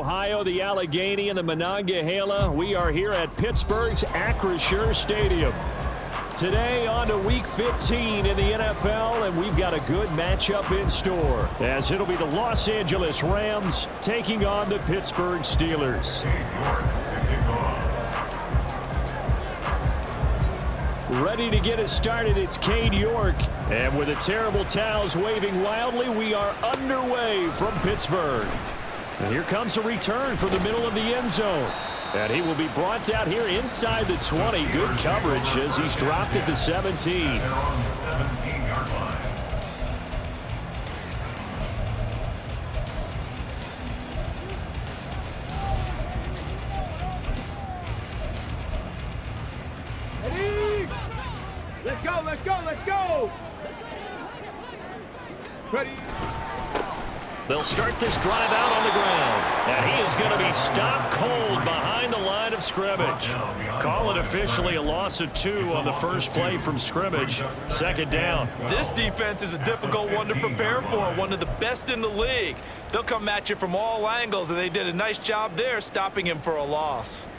Ohio, the Allegheny, and the Monongahela. We are here at Pittsburgh's Acrisure Stadium. Today on to Week 15 in the NFL, and we've got a good matchup in store, as it'll be the Los Angeles Rams taking on the Pittsburgh Steelers. Ready to get us started, it's Cade York. And with the terrible towels waving wildly, we are underway from Pittsburgh. And here comes a return from the middle of the end zone. And he will be brought out here inside the 20. Good coverage as he's dropped at the 17. Ready? Let's go, let's go, let's go! Ready? They'll start this drive out on the ground. And he is going to be stopped cold behind the line of scrimmage. Call it officially a loss of 2 on the first play from scrimmage. Second down. This defense is a difficult one to prepare for, one of the best in the league. They'll come at you from all angles, and they did a nice job there stopping him for a loss.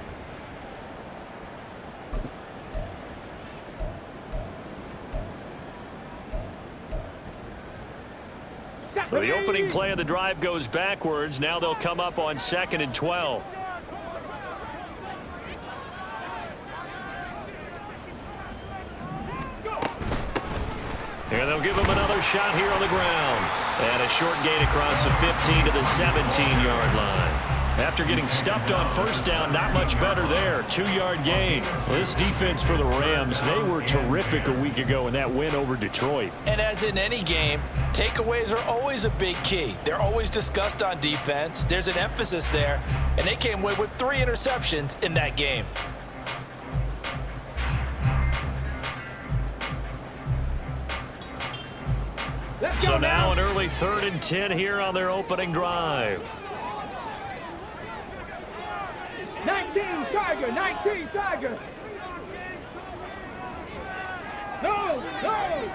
So the opening play of the drive goes backwards. Now they'll come up on 2nd and 12. And they'll give him another shot here on the ground. And a short gain across the 15 to the 17-yard line. After getting stuffed on first down, not much better there. 2-yard gain. This defense for the Rams, they were terrific a week ago in that win over Detroit. And as in any game, takeaways are always a big key. They're always discussed on defense. There's an emphasis there, and they came away with 3 interceptions in that game. So now an early 3rd and 10 here on their opening drive. 19 Tiger, 19 Tiger. No, no.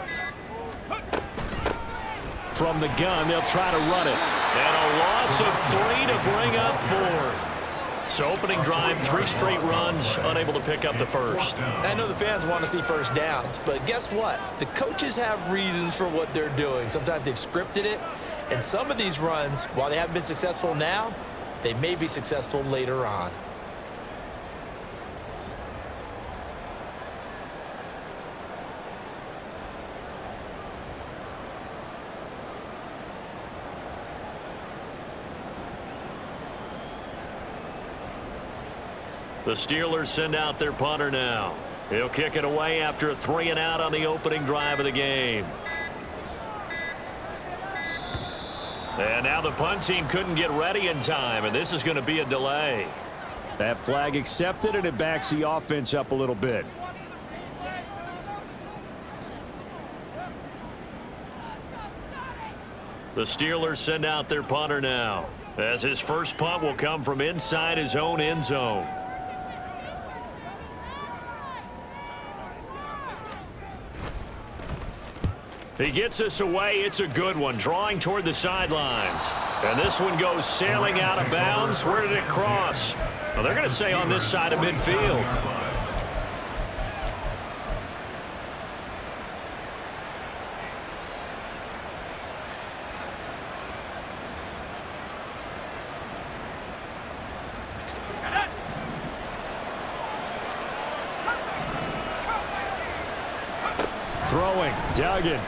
From the gun, they'll try to run it. And a loss of 3 to bring up 4. So opening drive, 3 straight runs, unable to pick up the first. I know the fans want to see first downs, but guess what? The coaches have reasons for what they're doing. Sometimes they've scripted it, and some of these runs, while they haven't been successful now, they may be successful later on. The Steelers send out their punter now. He'll kick it away after a 3 and out on the opening drive of the game. And now the punt team couldn't get ready in time, and this is going to be a delay. That flag accepted, and it backs the offense up a little bit. The Steelers send out their punter now, as his first punt will come from inside his own end zone. He gets us away. It's a good one, drawing toward the sidelines. And this one goes sailing out of bounds. Where did it cross? Well, they're going to say on this side of midfield. Throwing, Duggan.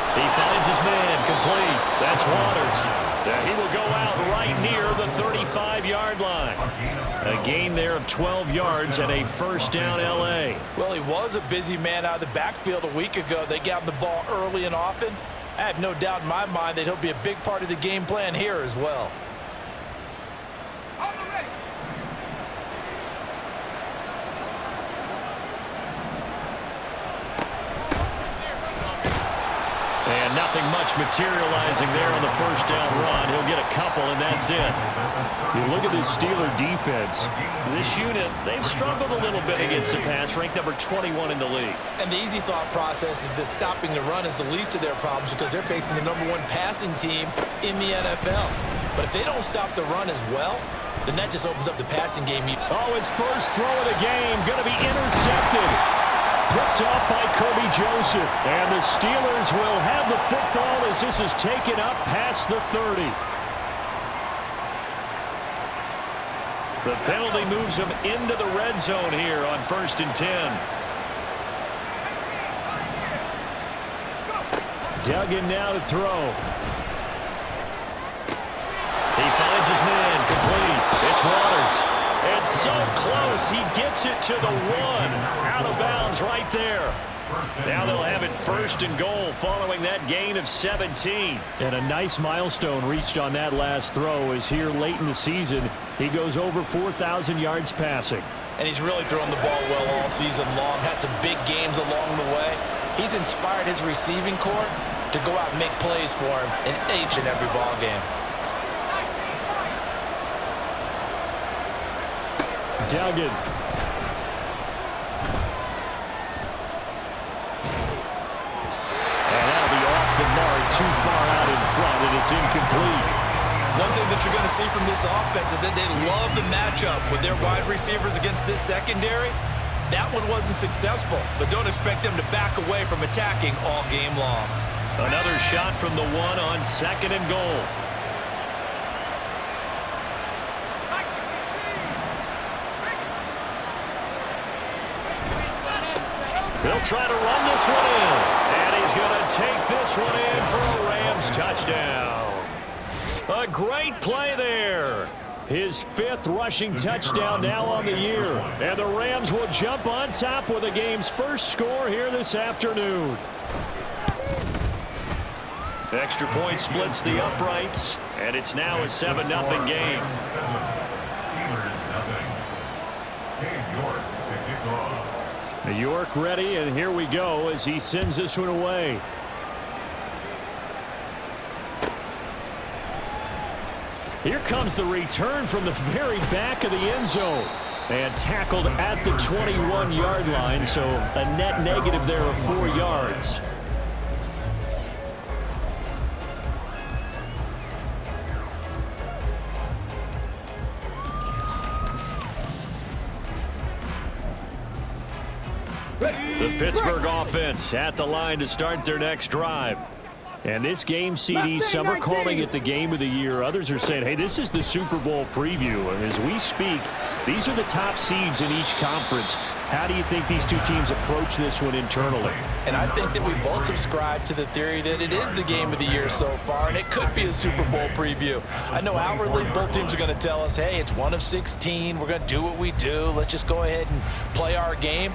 He finds his man, complete. That's Waters. He will go out right near the 35-yard line. A gain there of 12 yards and a first down L.A. Well, he was a busy man out of the backfield a week ago. They got him the ball early and often. I have no doubt in my mind that he'll be a big part of the game plan here as well. And nothing much materializing there on the first down run. He'll get a couple, and that's it. You look at this Steeler defense. This unit, they've struggled a little bit against the pass, ranked number 21 in the league. And the easy thought process is that stopping the run is the least of their problems because they're facing the #1 passing team in the NFL. But if they don't stop the run as well, then that just opens up the passing game. Oh, his first throw of the game going to be intercepted. Picked off by Kirby Joseph. And the Steelers will have the football as this is taken up past the 30. The penalty moves him into the red zone here on 1st and 10. Duggan now to throw. He finds his man, complete. It's Waters. It's so close. He gets it to the 1. Out of bounds right there. Now they'll have it 1st and goal following that gain of 17. And a nice milestone reached on that last throw as here late in the season, he goes over 4,000 yards passing. And he's really thrown the ball well all season long. Had some big games along the way. He's inspired his receiving corps to go out and make plays for him in each and every ball game. Duggan. And that'll be off the mark, too far out in front, and it's incomplete. One thing that you're going to see from this offense is that they love the matchup with their wide receivers against this secondary. That one wasn't successful, but don't expect them to back away from attacking all game long. Another shot from the 1 on 2nd and goal. They'll try to run this one in. And he's going to take this one in for a Rams touchdown. A great play there. His 5th rushing touchdown now on the year. And the Rams will jump on top with the game's first score here this afternoon. Extra point splits the uprights. And it's now a 7-0 game. York ready, and here we go as he sends this one away. Here comes the return from the very back of the end zone. And tackled at the 21-yard line, so a net negative there of 4 yards. The Pittsburgh offense at the line to start their next drive. And this game, CD, some are calling it the game of the year. Others are saying, hey, this is the Super Bowl preview. And as we speak, these are the top seeds in each conference. How do you think these two teams approach this one internally? And I think that we both subscribe to the theory that it is the game of the year so far, and it could be a Super Bowl preview. I know outwardly both teams are going to tell us, hey, it's 1 of 16. We're going to do what we do. Let's just go ahead and play our game.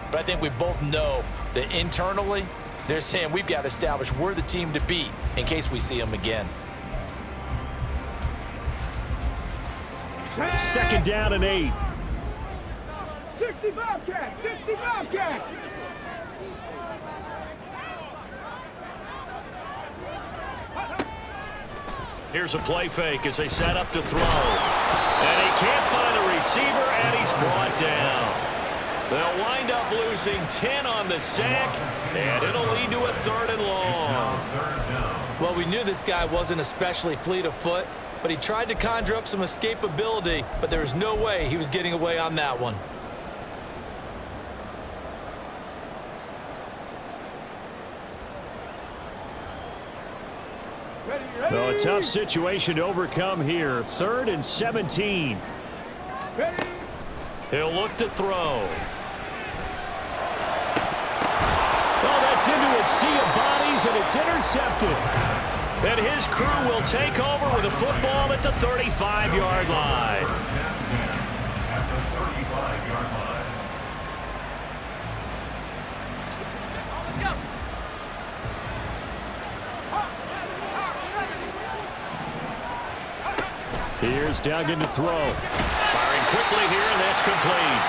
But I think we both know that internally, they're saying we've got to establish we're the team to beat in case we see them again. 2nd down and 8. 60 Bobcat! 60 Bobcat! Here's a play fake as they set up to throw. And he can't find a receiver, and he's brought down. They'll wind up losing 10 on the sack, and it'll lead to a 3rd and long. Well, we knew this guy wasn't especially fleet of foot, but he tried to conjure up some escapability, but there was no way he was getting away on that one. Well, a tough situation to overcome here. 3rd and 17. He'll look to throw. Well, that's into a sea of bodies, and it's intercepted. And his crew will take over with a football at the 35-yard line. Here's Duggan to throw. Firing quickly here, and that's complete.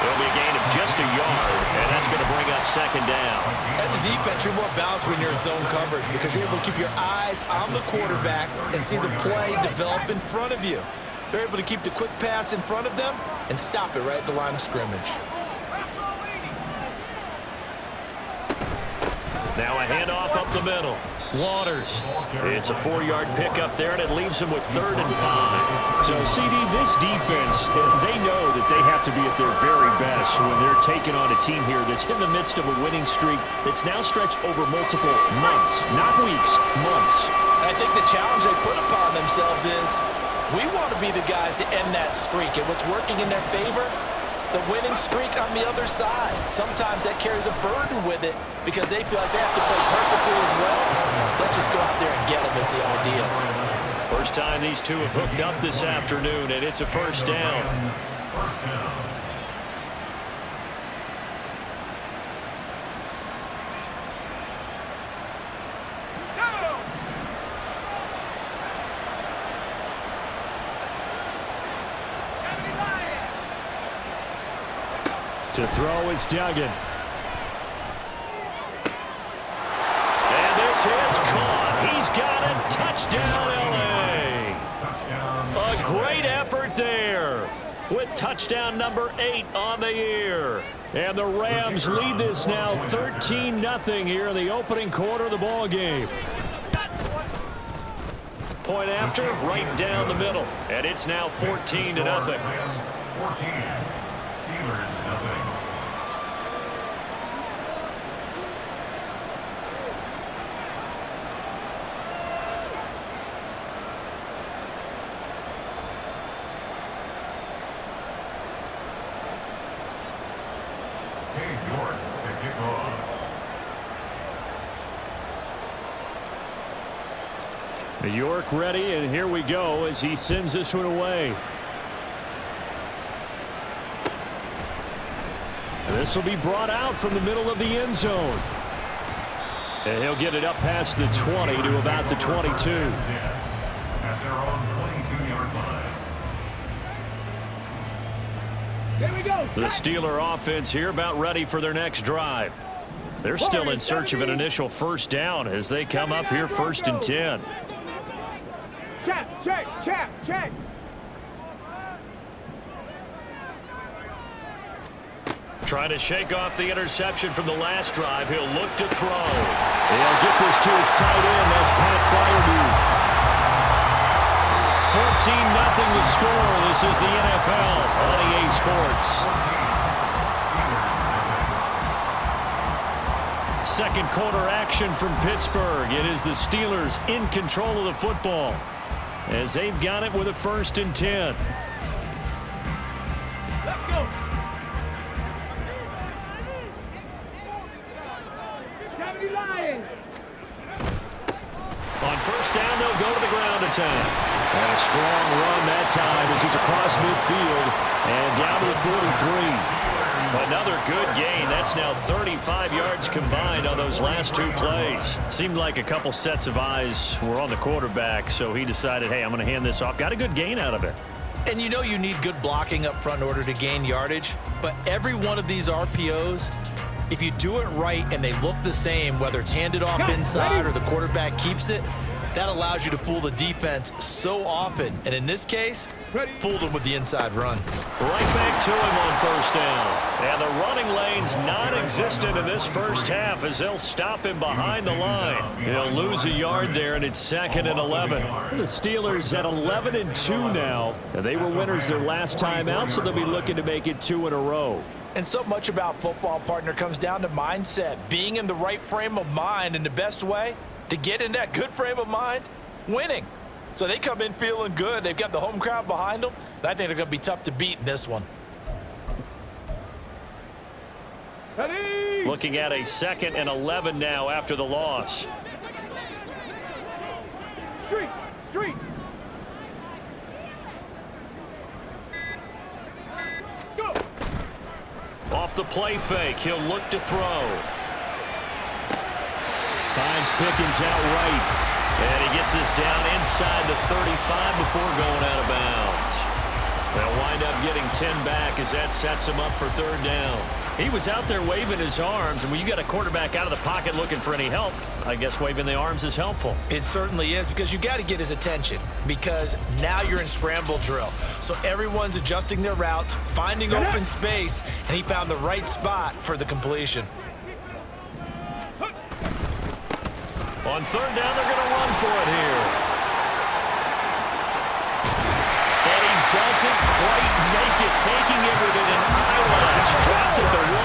It'll be a gain of just a yard, and that's going to bring up 2nd down. As a defense, you're more balanced when you're in zone coverage because you're able to keep your eyes on the quarterback and see the play develop in front of you. They're able to keep the quick pass in front of them and stop it right at the line of scrimmage. Now a handoff up the middle. Waters. It's a 4-yard pickup there, and it leaves him with 3rd and 5. So, CD, this defense, they know that they have to be at their very best when they're taking on a team here that's in the midst of a winning streak that's now stretched over multiple months, not weeks, months. I think the challenge they put upon themselves is we want to be the guys to end that streak, and what's working in their favor? The winning streak on the other side. Sometimes that carries a burden with it because they feel like they have to play perfectly as well. Let's just go out there and get them is the idea. First time these two have hooked up this afternoon, and it's a first down. To throw is Duggan. And this is caught. He's got it. Touchdown, L.A. A great effort there with touchdown number 8 on the year. And the Rams lead this now 13-0 here in the opening quarter of the ball game. Point after, right down the middle. And it's now 14-0. 14. Steelers, nothing. York to kick off. York ready, and here we go as he sends this one away. And this will be brought out from the middle of the end zone. And he'll get it up past the 20 to about the 22. At their own 22-yard line. Here we go. The Steeler offense here about ready for their next drive. They're still in search of an initial first down as they come up here 1st and 10. Check. Trying to shake off the interception from the last drive. He'll look to throw. He'll get this to his tight end. That's Pat Freiermuth. 14-0 the score. This is the NFL on EA Sports. Second quarter action from Pittsburgh. It is the Steelers in control of the football as they've got it with a 1st and 10. Let's go. Lions. On 1st down, they'll go to the ground attack. And a strong run that time as he's across midfield and down to the 43. Another good gain. That's now 35 yards combined on those last 2 plays. Seemed like a couple sets of eyes were on the quarterback, so he decided, hey, I'm going to hand this off. Got a good gain out of it. And you know you need good blocking up front in order to gain yardage, but every one of these RPOs, if you do it right and they look the same, whether it's handed off inside or the quarterback keeps it, that allows you to fool the defense so often. And in this case, fooled them with the inside run. Right back to him on 1st down. And the running lane's non-existent in this first half as they'll stop him behind the line. He'll lose a yard there, and it's 2nd and 11. The Steelers at 11-2 now. And they were winners their last time out, so they'll be looking to make it 2 in a row. And so much about football, partner, comes down to mindset. Being in the right frame of mind, and the best way to get in that good frame of mind, winning. So they come in feeling good. They've got the home crowd behind them. And I think they're going to be tough to beat in this one. Ready. Looking at a 2nd and 11 now after the loss. Street. Go. Off the play fake, he'll look to throw. Finds Pickens out right. And he gets this down inside the 35 before going out of bounds. They'll wind up getting 10 back as that sets him up for 3rd down. He was out there waving his arms, and when you got a quarterback out of the pocket looking for any help, I guess waving the arms is helpful. It certainly is, because you got to get his attention, because now you're in scramble drill. So everyone's adjusting their routes, finding open space, and he found the right spot for the completion. On third down, they're going to run for it here. And he doesn't quite make it, taking it within an eyelash. Dropped at the 1.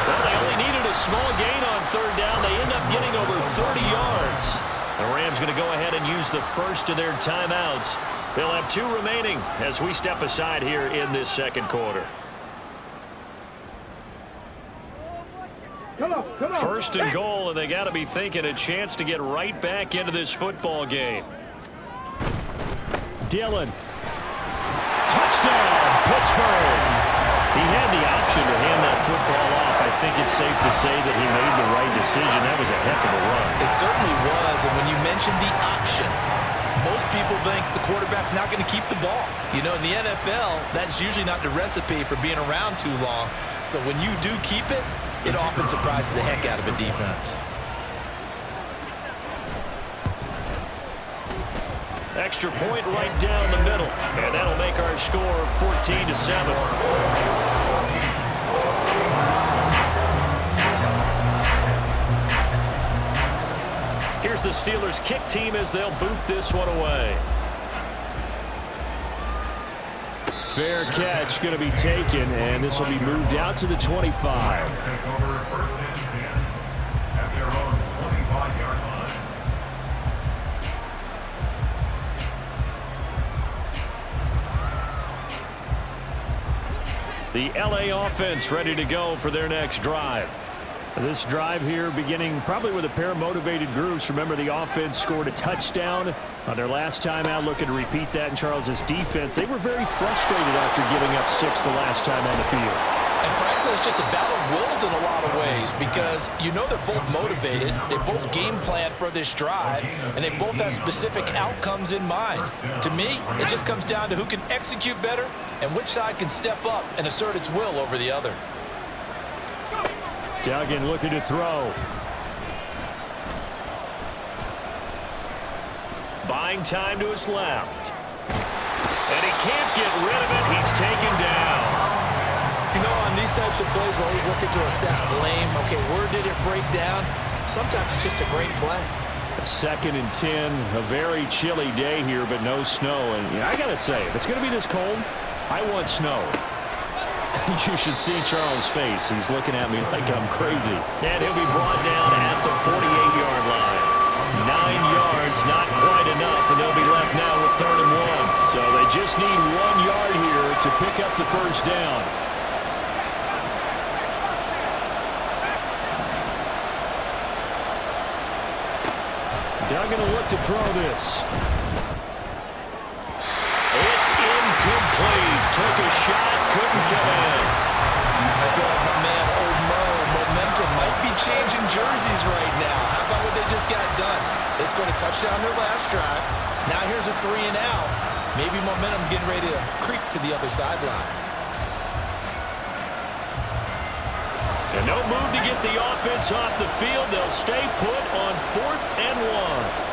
Well, they only needed a small gain on third down. They end up getting over 30 yards. The Rams going to go ahead and use the first of their timeouts. They'll have 2 remaining as we step aside here in this second quarter. Come on. First and goal, and they got to be thinking a chance to get right back into this football game. Dillon. Touchdown, Pittsburgh. He had the option to hand that football off. I think it's safe to say that he made the right decision. That was a heck of a run. It certainly was, and when you mentioned the option, most people think the quarterback's not going to keep the ball. You know, in the NFL, that's usually not the recipe for being around too long. So when you do keep it, it often surprises the heck out of a defense. Extra point right down the middle, and that'll make our score 14-7. Here's the Steelers' kick team as they'll boot this one away. Fair catch going to be taken, and this will be moved out to the 25. Take over first and 10 at their own 25-yard line. The LA offense ready to go for their next drive. This drive here beginning probably with a pair of motivated groups. Remember, the offense scored a touchdown on their last time out, looking to repeat that in Charles's defense. They were very frustrated after giving up 6 the last time on the field. And frankly, it's just a battle of wills in a lot of ways because you know they're both motivated, they both game plan for this drive, and they both have specific outcomes in mind. To me, it just comes down to who can execute better and which side can step up and assert its will over the other. Duggan looking to throw. Buying time to his left. And he can't get rid of it. He's taken down. You know, on these types of plays, we're always looking to assess blame. Okay, where did it break down? Sometimes it's just a great play. 2nd and 10. A very chilly day here, but no snow. And I got to say, if it's going to be this cold, I want snow. You should see Charles' face. He's looking at me like I'm crazy. And he'll be brought down at the 48-yard line. 9 yards, not quite enough, and they'll be left now with 3rd and 1. So they just need 1 yard here to pick up the first down. Duggan will look to throw this. It's incomplete. Took a shot, couldn't get in. I feel like my man, old Mo, momentum might be changing jerseys right now. How about what they just got done? They scored a touchdown their last drive. Now here's a 3 and out. Maybe momentum's getting ready to creep to the other sideline. And no move to get the offense off the field. They'll stay put on 4th and 1.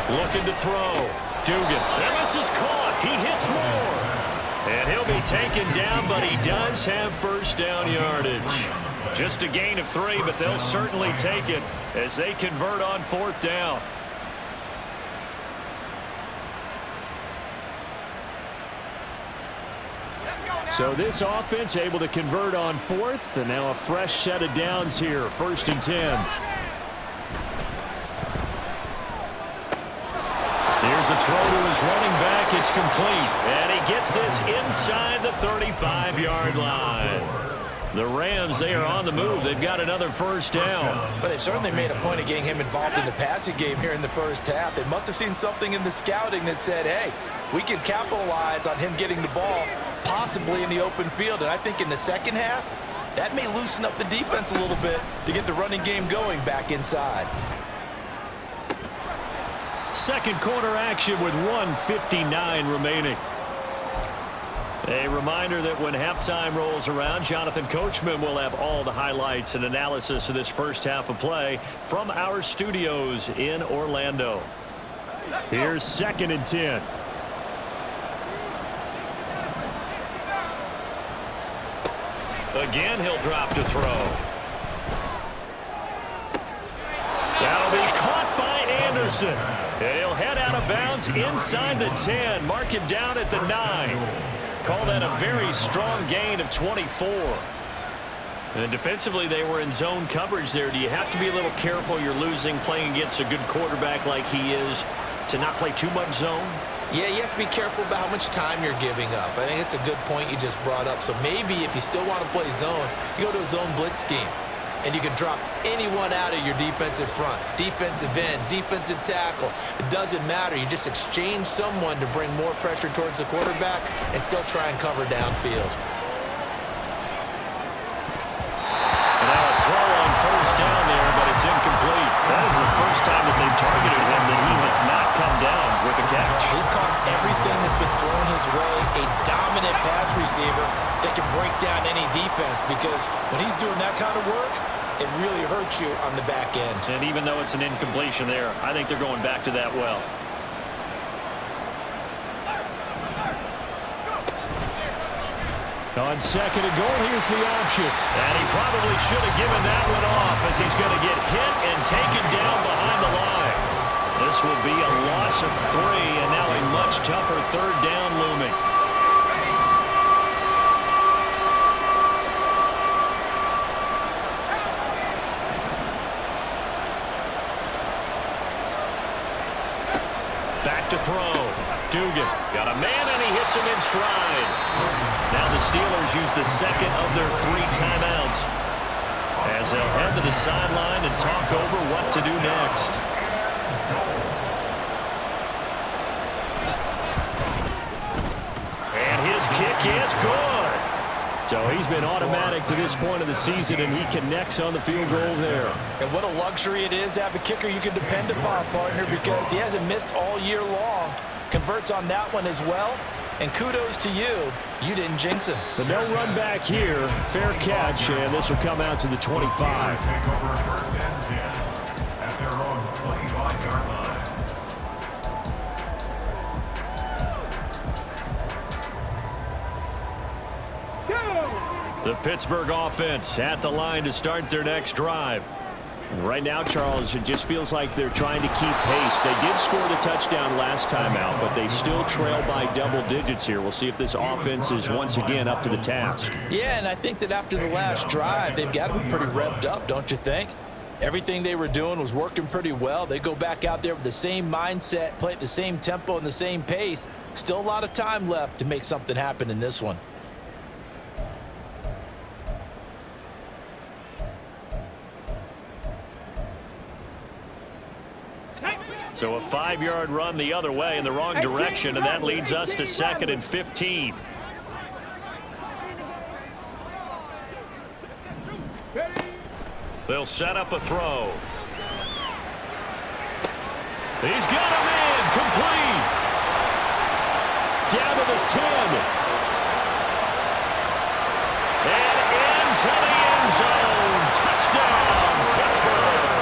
Looking to throw. Dugan. And this is caught. He hits more. And he'll be taken down, but he does have first down yardage. Just a gain of 3, but they'll certainly take it as they convert on 4th down. So this offense able to convert on 4th, and now a fresh set of downs here. 1st and 10. Here's a throw to his running back. It's complete. And he gets this inside the 35-yard line. The Rams, they are on the move. They've got another first down. But they certainly made a point of getting him involved in the passing game here in the first half. They must have seen something in the scouting that said, hey, we can capitalize on him getting the ball possibly in the open field. And I think in the second half, that may loosen up the defense a little bit to get the running game going back inside. Second quarter action with 1:59 remaining. A reminder that when halftime rolls around, Jonathan Coachman will have all the highlights and analysis of this first half of play from our studios in Orlando. Here's 2nd and 10. Again, he'll drop to throw. That'll be caught by Anderson. And he'll head out of bounds inside the 10. Mark it down at the 9. Call that a very strong gain of 24. And defensively, they were in zone coverage there. Do you have to be a little careful you're losing playing against a good quarterback like he is to not play too much zone? Yeah, you have to be careful about how much time you're giving up. I think it's a good point you just brought up. So maybe if you still want to play zone, you go to a zone blitz scheme. And you can drop anyone out of your defensive front. Defensive end, defensive tackle. It doesn't matter. You just exchange someone to bring more pressure towards the quarterback and still try and cover downfield. And now a throw on first down there, but it's incomplete. That is the first time that they've targeted him that he has not come down with a catch. He's caught everything that's been thrown his way. A dominant pass receiver that can break down any defense, because when he's doing that kind of work, it really hurts you on the back end. And even though it's an incompletion there, I think they're going back to that well. On second and goal, here's the option. And he probably should have given that one off, as he's going to get hit and taken down behind the line. This will be a loss of 3, and now a much tougher third down looming. Back to throw. Dugan got a man, and he hits him in stride. Now the Steelers use the second of their 3 timeouts as they'll head to the sideline and talk over what to do next. And his kick is good. So he's been automatic to this point of the season, and he connects on the field goal there. And what a luxury it is to have a kicker you can depend upon, partner, because he hasn't missed all year long. Converts on that one as well. And kudos to you. You didn't jinx him. But no run back here. Fair catch, and this will come out to the 25. Take over first and 10 at their own 25-yard line. The Pittsburgh offense at the line to start their next drive. Right now, Charles, it just feels like they're trying to keep pace. They did score the touchdown last time out, but they still trail by double digits here. We'll see if this offense is once again up to the task. Yeah, and I think that after the last drive, they've got to be pretty revved up, don't you think? Everything they were doing was working pretty well. They go back out there with the same mindset, play at the same tempo and the same pace. Still a lot of time left to make something happen in this one. So a 5-yard run the other way in the wrong direction, and that leads us to second and 15. They'll set up a throw. He's got him in, complete. Down to the 10. And into the end zone. Touchdown, Pittsburgh.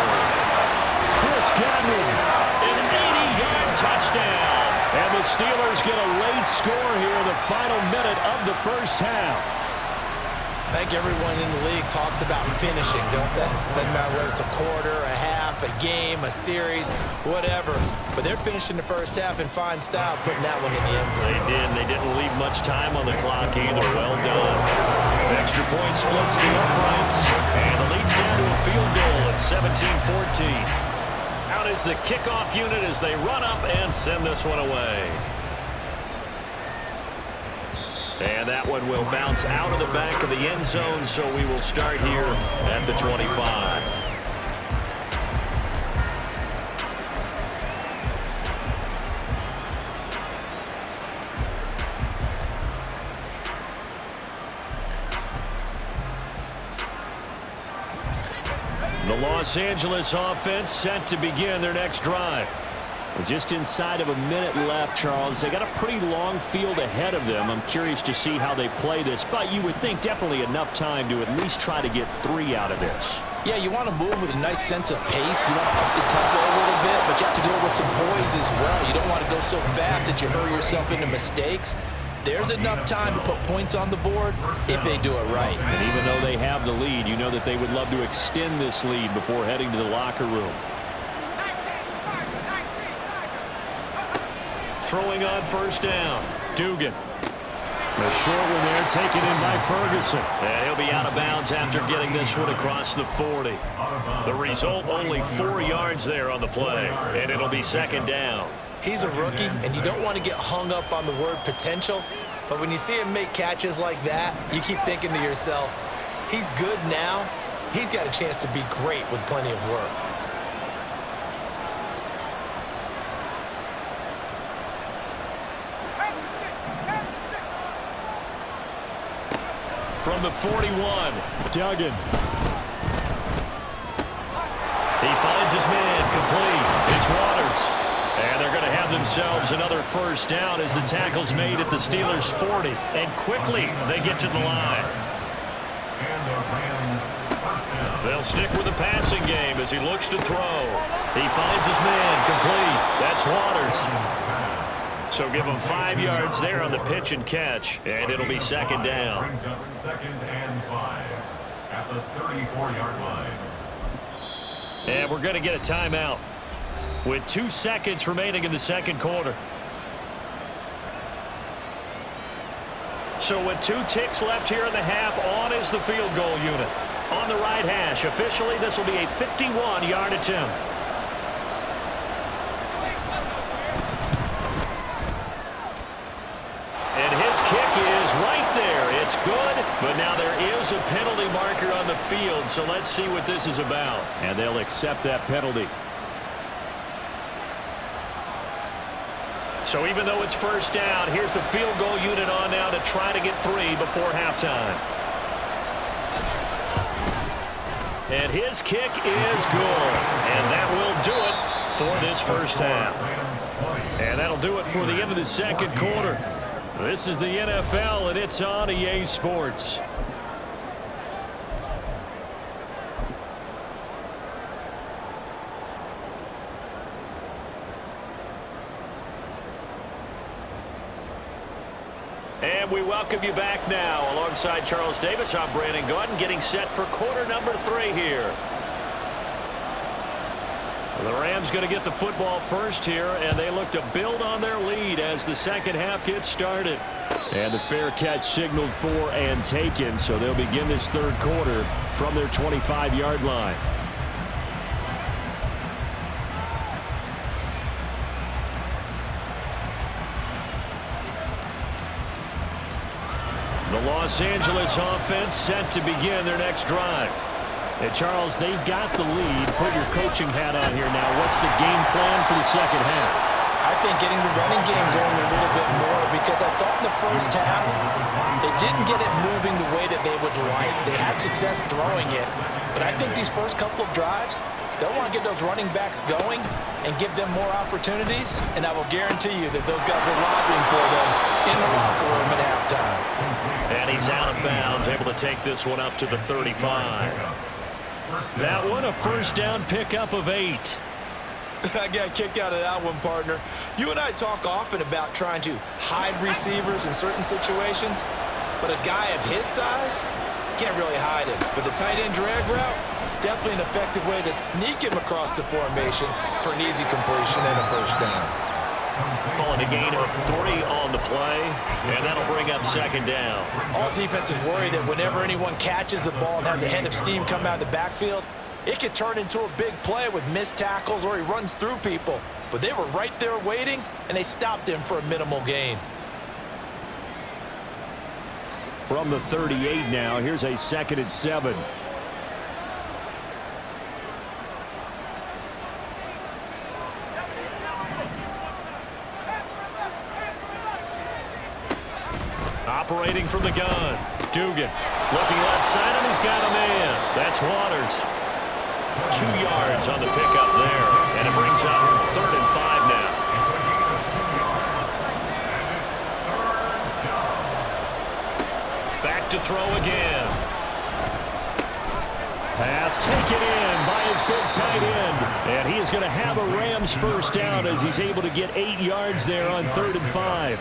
Chris Godwin. Touchdown. And the Steelers get a late score here in the final minute of the first half. I think everyone in the league talks about finishing, don't they? Doesn't matter whether it's a quarter, a half, a game, a series, whatever. But they're finishing the first half in fine style, putting that one in the end zone. They did. They didn't leave much time on the clock either. Well done. Extra point splits the uprights. And the lead's down to a field goal at 17-14. Out is the kickoff unit as they run up and send this one away. And that one will bounce out of the back of the end zone, so we will start here at the 25. The Los Angeles offense set to begin their next drive. Just inside of a minute left, Charles. They got a pretty long field ahead of them. I'm curious to see how they play this, but you would think definitely enough time to at least try to get 3 out of this. Yeah, you want to move with a nice sense of pace. You want to up the tempo a little bit, but you have to do it with some poise as well. You don't want to go so fast that you hurry yourself into mistakes. There's enough time to put points on the board if they do it right. And even though they have the lead, you know that they would love to extend this lead before heading to the locker room. Throwing on first down. Dugan. The short one there taken in by Ferguson. And he'll be out of bounds after getting this one across the 40. The result, only 4 yards there on the play. And it'll be second down. He's a rookie, and you don't want to get hung up on the word potential. But when you see him make catches like that, you keep thinking to yourself, he's good now. He's got a chance to be great with plenty of work. From the 41, Duggan. He finds his man complete. It's Waters. And they're going to have themselves another first down as the tackle's made at the Steelers' 40. And quickly, they get to the line. They'll stick with the passing game as he looks to throw. He finds his man complete. That's Waters. So give him 5 yards there on the pitch and catch, and it'll be second down. Brings up 2nd and 5 at the 34-yard line. And we're going to get a timeout with 2 seconds remaining in the second quarter. So with 2 ticks left here in the half, on is the field goal unit. On the right hash, officially this will be a 51-yard attempt. And his kick is right there. It's good, but now there is a penalty marker on the field, so let's see what this is about. And they'll accept that penalty. So even though it's first down, here's the field goal unit on now to try to get 3 before halftime. And his kick is good. And that will do it for this first half. And that'll do it for the end of the second quarter. This is the NFL, and it's on EA Sports. And we welcome you back now. Alongside Charles Davis, I'm Brandon Gordon, getting set for quarter number 3 here. The Rams going to get the football first here, and they look to build on their lead as the second half gets started. And the fair catch signaled for and taken, so they'll begin this third quarter from their 25-yard line. The Los Angeles offense set to begin their next drive. And Charles, they've got the lead. Put your coaching hat on here now. What's the game plan for the second half? I think getting the running game going a little bit more, because I thought in the first half they didn't get it moving the way that they would like. They had success throwing it, but I think these first couple of drives, they'll want to get those running backs going and give them more opportunities, and I will guarantee you that those guys are lobbying for them in the locker room at halftime. And he's out of bounds, able to take this one up to the 35. That one, a first down pickup of 8. I got a kick out of that one, partner. You and I talk often about trying to hide receivers in certain situations, but a guy of his size can't really hide him. But the tight end drag route, definitely an effective way to sneak him across the formation for an easy completion and a first down. Calling a gain of 3 on the play, and that'll bring up second down. All defenses worry that whenever anyone catches the ball and has a head of steam come out of the backfield, it could turn into a big play with missed tackles or he runs through people. But they were right there waiting, and they stopped him for a minimal gain. From the 38 now, here's a 2nd and 7. Operating from the gun, Dugan. Looking left side, and he's got a man. That's Waters. 2 yards on the pickup there, and it brings up 3rd and 5 now. Back to throw again. Pass taken in by his big tight end. And he is going to have a Rams first down as he's able to get 8 yards there on 3rd and 5.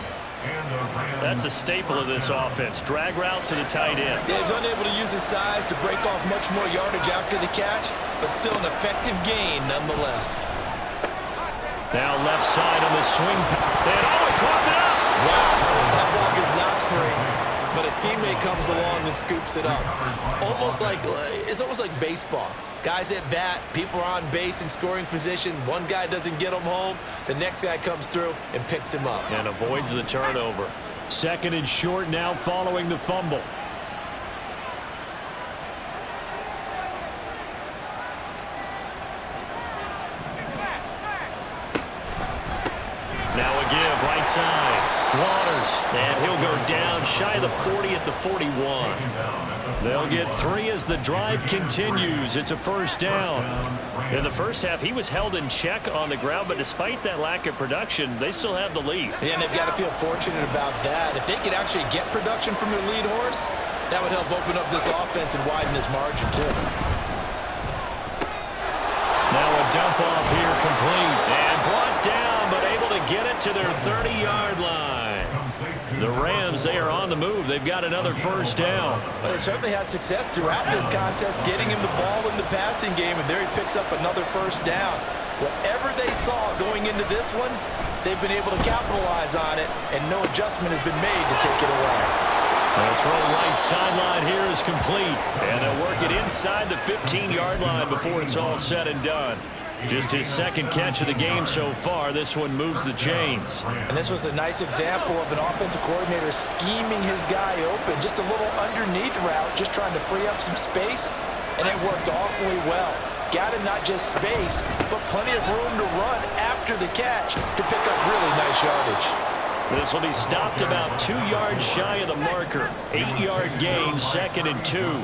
That's a staple of this offense. Drag route to the tight end. Yeah, he's unable to use his size to break off much more yardage after the catch, but still an effective gain nonetheless. Now left side on the swing. And he caught it up. Wow, that ball is not free, but a teammate comes along and scoops it up. It's almost like baseball. Guys at bat, people are on base in scoring position. One guy doesn't get him home. The next guy comes through and picks him up. And avoids the turnover. Second and short now following the fumble. Now a give, right side. Waters, and he'll go down shy of the 40 at the 41. They'll get 3 as the drive continues. It's a first down. In the first half, he was held in check on the ground, but despite that lack of production, they still have the lead. Yeah, and they've got to feel fortunate about that. If they could actually get production from their lead horse, that would help open up this offense and widen this margin, too. Now a dump off here complete. And brought down, but able to get it to their 30-yard line. The Rams, they are on the move. They've got another first down. Well, they certainly had success throughout this contest, getting him the ball in the passing game, and there he picks up another first down. Whatever they saw going into this one, they've been able to capitalize on it, and no adjustment has been made to take it away. The throw right sideline here is complete, and they'll work it inside the 15-yard line before it's all said and done. Just his second catch of the game so far. This one moves the chains. And this was a nice example of an offensive coordinator scheming his guy open. Just a little underneath route, just trying to free up some space, and it worked awfully well. Got him not just space, but plenty of room to run after the catch to pick up really nice yardage. This will be stopped about 2 yards shy of the marker. 8-yard gain, 2nd and 2.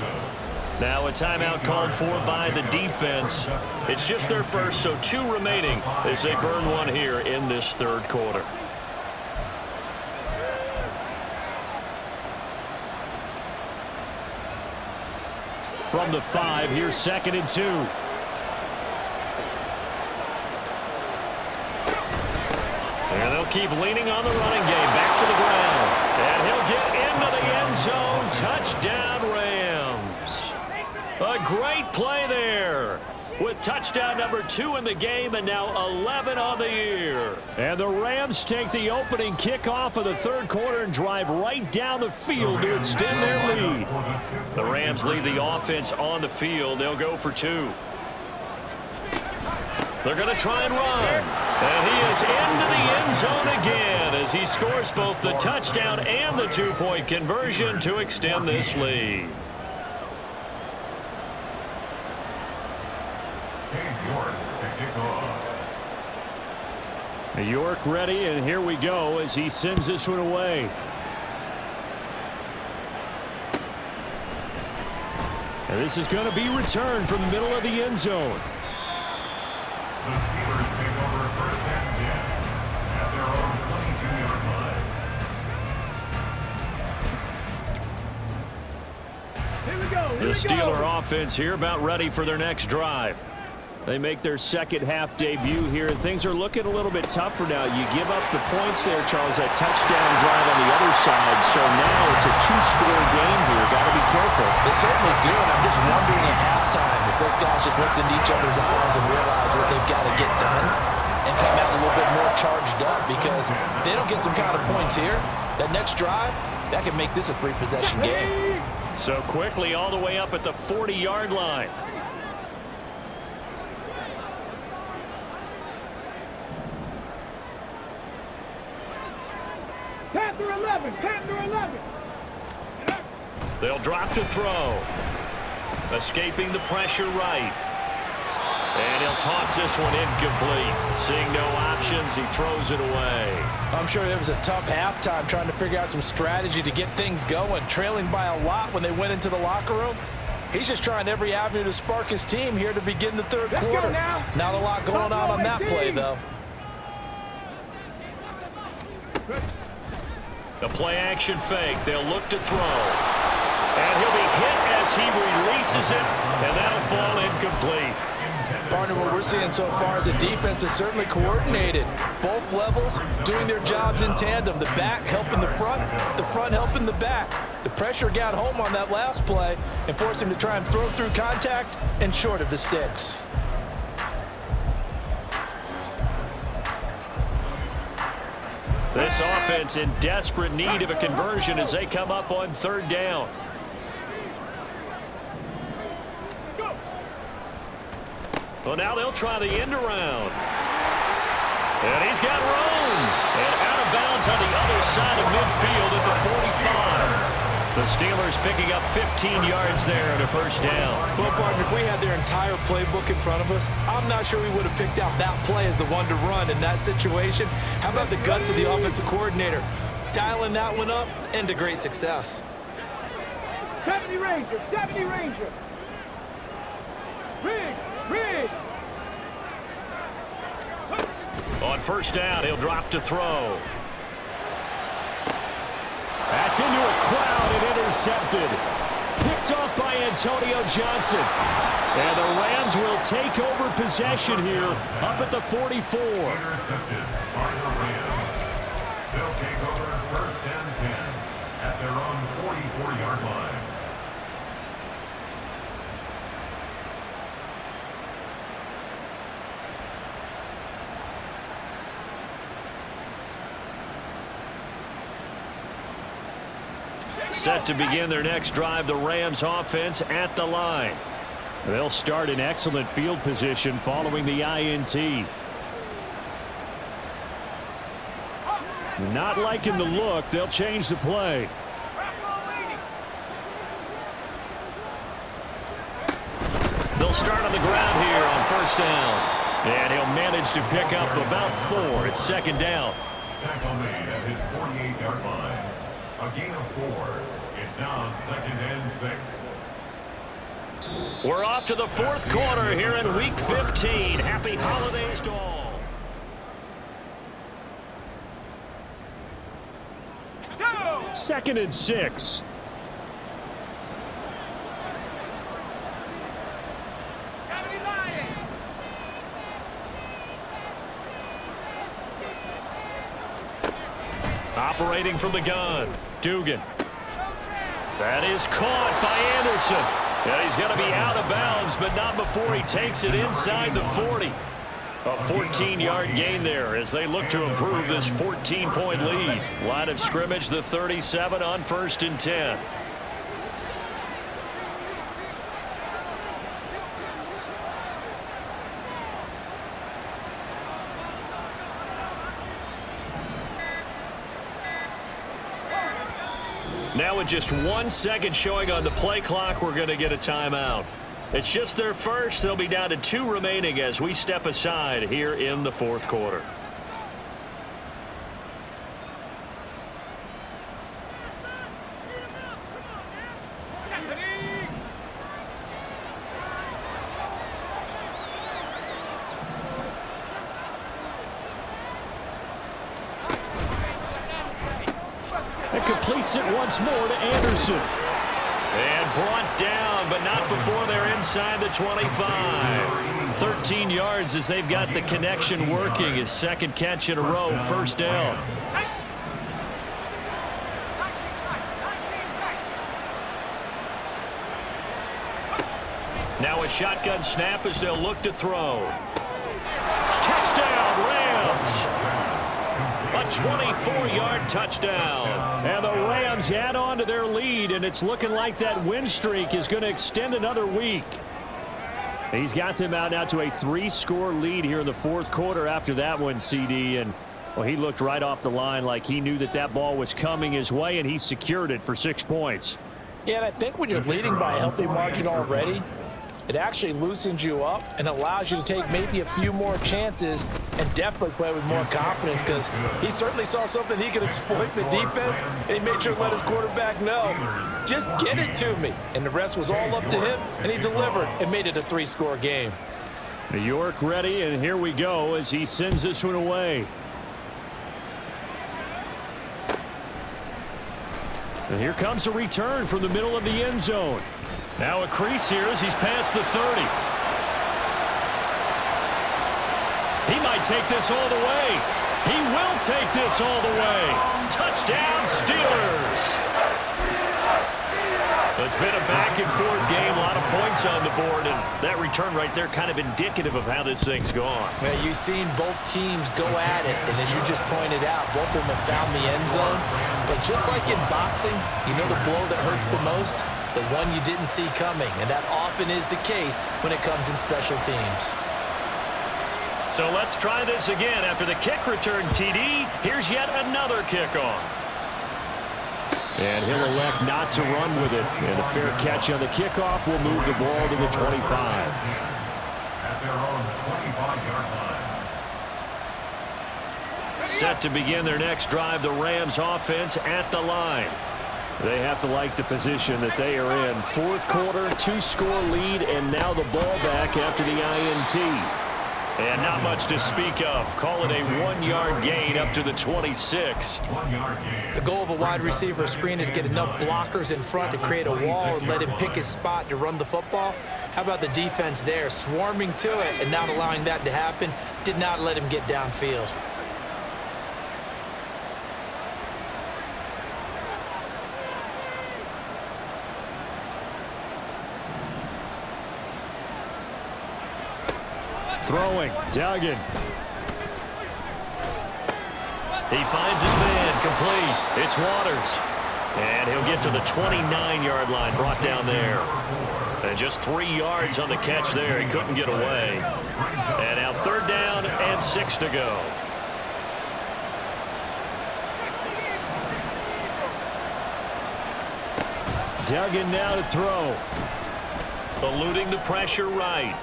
Now a timeout called for by the defense. It's just their first, so 2 remaining as they burn one here in this third quarter. From the 5, here's 2nd and 2. And they'll keep leaning on the running game. Back to the ground. And he'll get into the end zone. Touchdown, Rams. A great play there with touchdown number 2 in the game and now 11 on the year. And the Rams take the opening kickoff of the third quarter and drive right down the field to extend their lead. The Rams leave the offense on the field. They'll go for 2. They're going to try and run. And he is into the end zone again as he scores both the touchdown and the 2-point conversion to extend this lead. York ready, and here we go as he sends this one away. And this is going to be returned from the middle of the end zone. The Steelers take over first and 10 at their own 22-yard line. Here we go. The Steeler offense here about ready for their next drive. They make their second half debut here. Things are looking a little bit tougher now. You give up the points there, Charles, that touchdown drive on the other side. So now it's a 2-score game here. Got to be careful. They certainly do, and I'm just wondering at halftime if those guys just looked into each other's eyes and realize what they've got to get done and come out a little bit more charged up, because if they don't get some kind of points here, that next drive, that could make this a 3-possession game. So quickly all the way up at the 40-yard line. Panther 11, Panther 11. They'll drop to throw. Escaping the pressure right. And he'll toss this one incomplete. Seeing no options, he throws it away. I'm sure it was a tough halftime trying to figure out some strategy to get things going. Trailing by a lot when they went into the locker room. He's just trying every avenue to spark his team here to begin the third quarter. Not a lot going on that play, though. The play-action fake. They'll look to throw. And he'll be hit as he releases it, and that'll fall incomplete. Partner, what we're seeing so far is the defense is certainly coordinated. Both levels doing their jobs in tandem. The back helping the front helping the back. The pressure got home on that last play and forced him to try and throw through contact and short of the sticks. This offense in desperate need of a conversion as they come up on third down. Well, now they'll try the end around. And he's got room. And out of bounds on the other side of midfield at the 45. The Steelers picking up 15 yards there and a first down. Well, partner, if we had their entire playbook in front of us, I'm not sure we would have picked out that play as the one to run in that situation. How about the guts of the offensive coordinator? Dialing that one up into great success. 70 Ranger, 70 Ranger. Rig. On first down, he'll drop to throw. That's into a crowd and intercepted. Picked off by Antonio Johnson. And the Rams will take over possession here up at the 44. Intercepted by the Rams. They'll take over first and 10 at their own 44-yard line. Set to begin their next drive, the Rams offense at the line. They'll start in excellent field position following the INT. Not liking the look, they'll change the play. They'll start on the ground here on first down. And he'll manage to pick up about 4. It's second down. Tackle made at his 48-yard line. A gain of 4. It's now second and 6. We're off to the fourth quarter here in Week 15. Happy holidays to all. Second and 6. Operating from the gun, Dugan. That is caught by Anderson. And he's going to be out of bounds, but not before he takes it inside the 40. A 14-yard gain there as they look to improve this 14-point lead. Line of scrimmage, the 37 on first and 10. Now with just 1 second showing on the play clock, we're going to get a timeout. It's just their first. They'll be down to 2 remaining as we step aside here in the fourth quarter. It completes it once more to Anderson. And brought down, but not before they're inside the 25. 13 yards as they've got the connection working. His second catch in a row, first down. Now a shotgun snap as they'll look to throw. Touchdown, Rams! A 24-yard touchdown. And the Rams add on to their lead, and it's looking like that win streak is going to extend another week. He's got them out now to a 3-score lead here in the fourth quarter after that one, CD. And, well, he looked right off the line like he knew that that ball was coming his way, and he secured it for 6 points. Yeah, and I think when you're leading by a healthy margin already, it actually loosens you up and allows you to take maybe a few more chances and definitely play with more confidence, because he certainly saw something he could exploit in the defense, and he made sure to let his quarterback know, just get it to me. And the rest was all up to him, and he delivered and made it a 3-score game. New York ready, and here we go as he sends this one away. And here comes a return from the middle of the end zone. Now a crease here as he's past the 30. might take this all the way. He will take this all the way. Touchdown, Steelers. It's been a back-and-forth game, a lot of points on the board, and that return right there kind of indicative of how this thing's gone. Well, you've seen both teams go at it, and as you just pointed out, both of them have found the end zone. But just like in boxing, you know the blow that hurts the most? The one you didn't see coming, and that often is the case when it comes in special teams. So let's try this again. After the kick return TD, here's yet another kickoff. And he'll elect not to run with it. And the fair catch on the kickoff will move the ball to the 25. At their own 25-yard line. Set to begin their next drive, the Rams offense at the line. They have to like the position that they are in. Fourth quarter, 2-score lead, and now the ball back after the INT. And not much to speak of. Call it a 1-yard gain up to the 26. The goal of a wide receiver screen is get enough blockers in front to create a wall and let him pick his spot to run the football. How about the defense there, swarming to it and not allowing that to happen? Did not let him get downfield. Throwing, Duggan. He finds his man, complete. It's Waters. And he'll get to the 29-yard line, brought down there. And just 3 yards on the catch there. He couldn't get away. And now 3rd down and 6 to go. Duggan now to throw. Eluding the pressure right.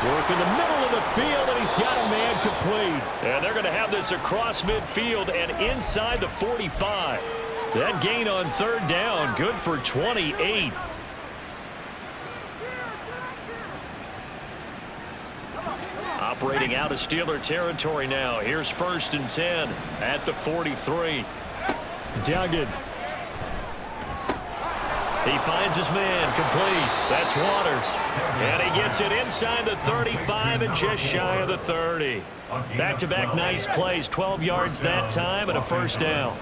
Work in the middle of the field, and he's got a man complete. And they're going to have this across midfield and inside the 45. That gain on 3rd down, good for 28. Operating out of Steeler territory now. Here's 1st and 10 at the 43. Duggan. He finds his man, complete. That's Waters. And he gets it inside the 35 and just shy of the 30. Back-to-back nice plays, 12 yards that time and a 1st down.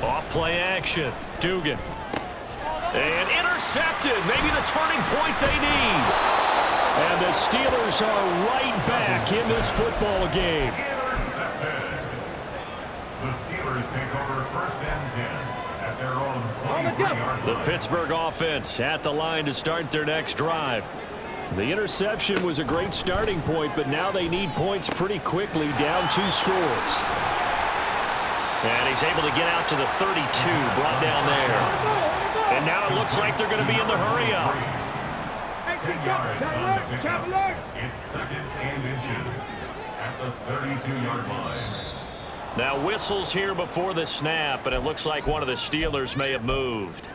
Off-play action, Dugan. And intercepted, maybe the turning point they need. And the Steelers are right back in this football game. The Steelers take over 1st and 10 at their own 23-yard line. The Pittsburgh offense at the line to start their next drive. The interception was a great starting point, but now they need points pretty quickly, down 2 scores. And he's able to get out to the 32, brought down there. And now it looks like they're going to be in the hurry-up. 10 yards on the pickup. It's 2nd and inches at the 32-yard line. Now whistles here before the snap, and it looks like one of the Steelers may have moved.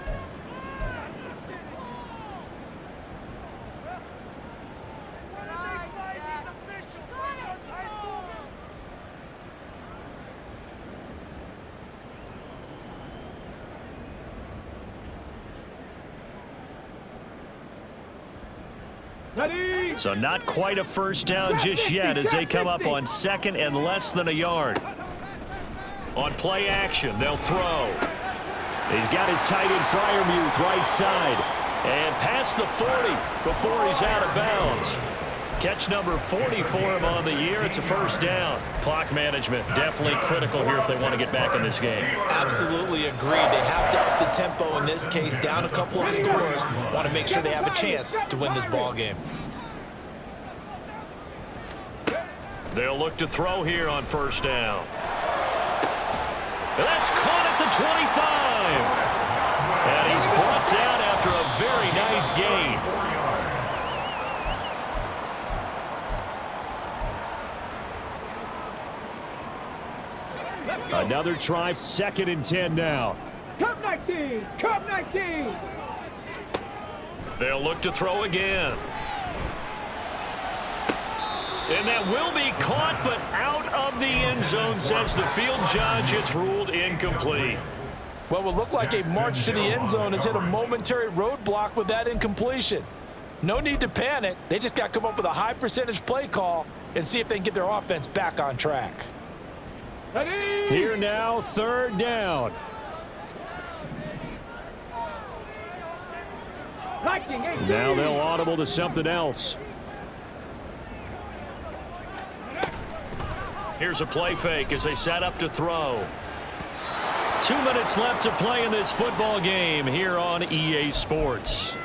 So not quite a 1st down just yet as they come up on 2nd and less than a yard. On play action, they'll throw. He's got his tight end Freiermuth right side. And past the 40 before he's out of bounds. Catch number 40 for him on the year. It's a 1st down. Clock management definitely critical here if they want to get back in this game. Absolutely agreed. They have to up the tempo in this case, down a couple of scores. Want to make sure they have a chance to win this ball game. They'll look to throw here on 1st down. That's caught at the 25. And he's brought down after a very nice gain. Another try, 2nd and 10 now. Cup 19! Cup 19! They'll look to throw again. And that will be caught, but out of the end zone, says the field judge. It's ruled incomplete. Well, it will look like a march to the end zone has hit a momentary roadblock with that incompletion. No need to panic. They just got to come up with a high percentage play call and see if they can get their offense back on track. Ready? Here now, third down. Now they'll audible to something else. Here's a play fake as they set up to throw. 2 minutes left to play in this football game here on EA Sports.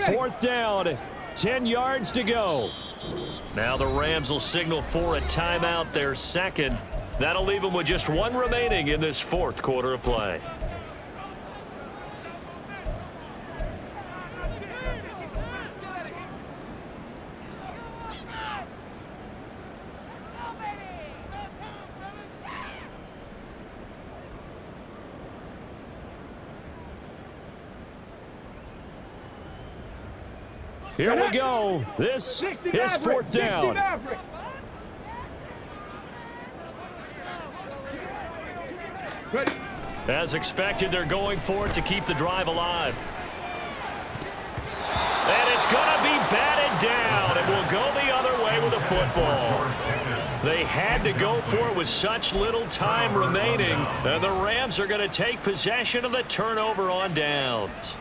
Fourth down, 10 yards to go. Now the Rams will signal for a timeout, their second. That'll leave them with just one remaining in this fourth quarter of play. Here we go. This is fourth down. As expected, they're going for it to keep the drive alive. And it's going to be batted down. It will go the other way with the football. They had to go for it with such little time remaining. And the Rams are going to take possession of the turnover on downs.